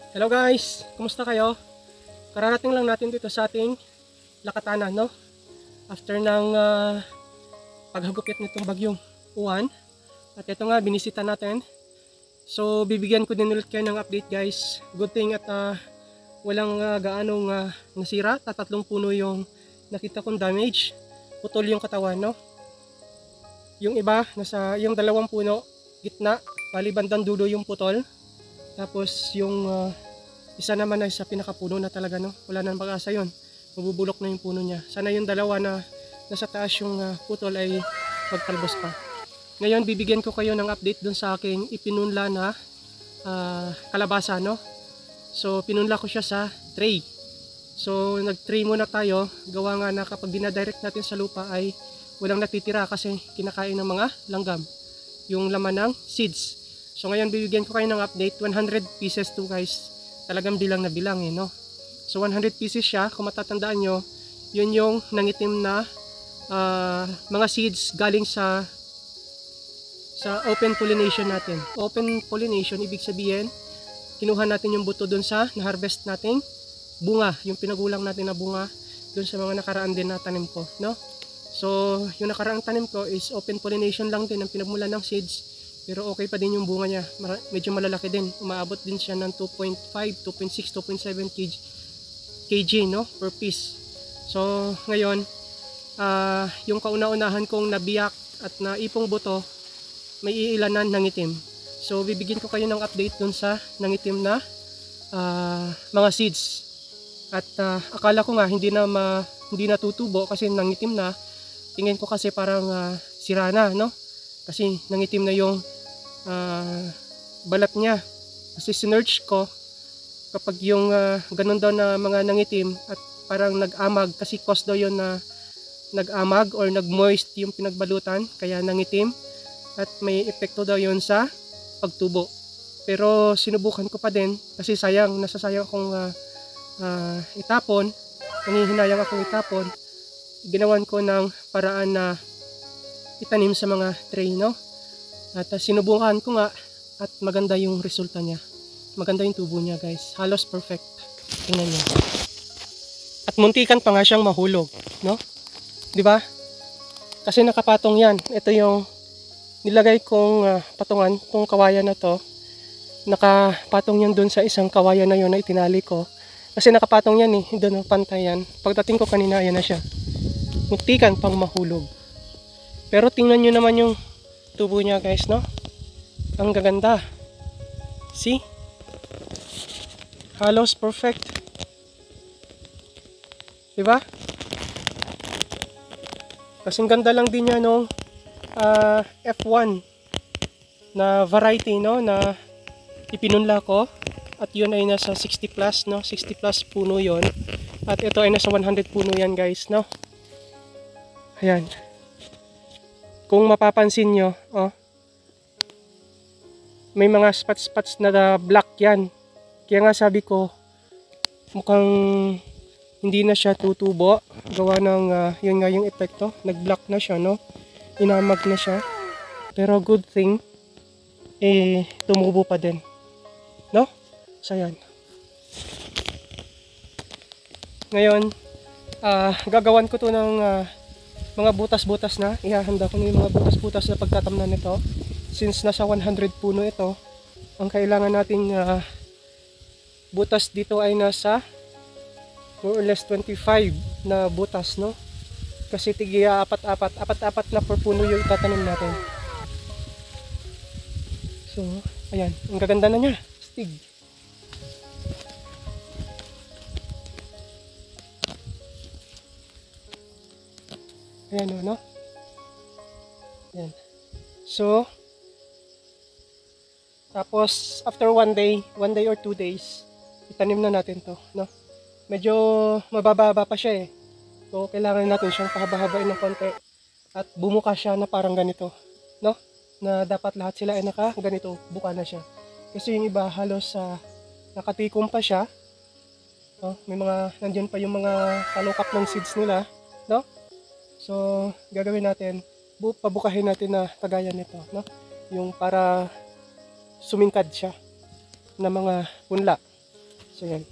Hello guys, kumusta kayo? Kararating lang natin dito sa ating lakatanan, no? After ng paghagupit nitong bagyong Uwan. At ito nga, binisita natin. So, bibigyan ko din ulit kayo ng update guys. Good thing at walang gaanong nasira. Tatlong puno yung nakita kong damage. Putol yung katawan, no? Yung iba, yung dalawang puno, gitna, bali bandang dulo yung putol. Tapos yung isa naman ay sa pinakapuno na talaga, no? Wala nang pag-asa yun. Mabubulok na yung puno niya. Sana yung dalawa na nasa taas yung putol ay magtalbos pa. Ngayon bibigyan ko kayo ng update dun sa aking ipinunla na kalabasa, no? So pinunla ko siya sa tray. So nag-tray muna tayo. Gawa nga na kapag dinadirect natin sa lupa ay walang natitira kasi kinakain ng mga langgam yung laman ng seeds. So ngayon bibigyan ko kayo ng update. 100 pieces to guys. Talagang bilang na bilang no. So 100 pieces siya. Kung matatandaan nyo, yun yung nangitim na mga seeds galing sa open pollination natin. Open pollination ibig sabihin kinuha natin yung buto dun sa na-harvest nating bunga, yung pinagulang natin na bunga dun sa mga nakaraan din na tanim ko, no? So yung nakaraang tanim ko is open pollination lang din ang pinagmulan ng seeds. Pero okay pa din yung bunga niya. Medyo malalaki din. Umaabot din siya ng 2.5, 2.6, 2.7 kg no? Per piece. So ngayon, yung kauna-unahan kong nabiyak at naipong buto, may iilanan nangitim. So bibigyan ko kayo ng update dun sa nangitim na mga seeds. At akala ko nga hindi na tutubo kasi nangitim na. Tingin ko kasi parang sira na, no? Kasi nangitim na yung balat niya. Kasi sinearch ko kapag yung ganun daw na mga nangitim at parang nag-amag, kasi cause daw yun na nag-amag or nag-moist yung pinagbalutan kaya nangitim at may epekto daw yun sa pagtubo. Pero sinubukan ko pa din kasi nasasayang akong itapon, nanghihinayang akong itapon. Ginawan ko ng paraan na itanim sa mga tray, no? At sinubukan ko nga at maganda yung resulta niya. Maganda yung tubo niya guys. Halos perfect. Tingnan niyo. At muntikan pa nga siyang mahulog, no? 'Di ba? Kasi nakapatong 'yan. Ito yung nilagay kong patungan, tong kawayan na to. Nakapatong 'yan doon sa isang kawayan na 'yon na itinali ko. Kasi nakapatong 'yan doon pantay 'yan. Pagdating ko kanina, ayan na siya. Muntikan pang mahulog. Pero tingnan niyo naman yung tubo niya guys, no? Ang gaganda. See? Halos perfect. Diba? Kasing ganda lang din niya nung F1 na variety, no? Na ipinunla ko. At yun ay nasa 60 plus, no? 60 plus puno yon. At ito ay nasa 100 puno yan guys, no? Ayan. Kung mapapansin nyo, may mga spots na black yan. Kaya nga sabi ko, mukhang hindi na siya tutubo. Gawa ng, yun nga yung epekto. Nag-black na siya, no? Inamag na siya. Pero good thing, tumubo pa din. No? So, yan. Ngayon, gagawan ko to ng mga butas-butas na. Ihahanda ko na yung mga butas-butas na pagtatamnan nito. Since nasa 100 puno ito, ang kailangan nating butas dito ay nasa more or less 25 na butas, no? Kasi tigiya apat-apat na per puno yung itatanim natin. So, ayan. Ang gaganda na niya. Stig. Ayan, no? Ayan. So, tapos after one day or 2 days, itanim na natin to, no? Medyo mababa pa siya So, kailangan natin siyang pahaba-habain ng konti at bumuka siya na parang ganito, no? Na dapat lahat sila ay ganito, buka na siya. Kasi yung iba halos nakatikom pa siya. No? May mga nandiyan pa yung mga talukap ng seeds nila, no? So, gagawin natin, pabukahin natin na kagaya nito, no? Yung para sumingkad siya na mga punla. So yan.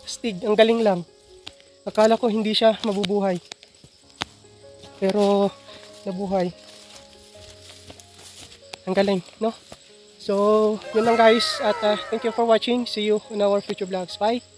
Astig, ang galing lang. Akala ko hindi siya mabubuhay. Pero nabuhay. Ang galing, no? So, yun lang guys. At thank you for watching. See you on our future vlogs. Bye!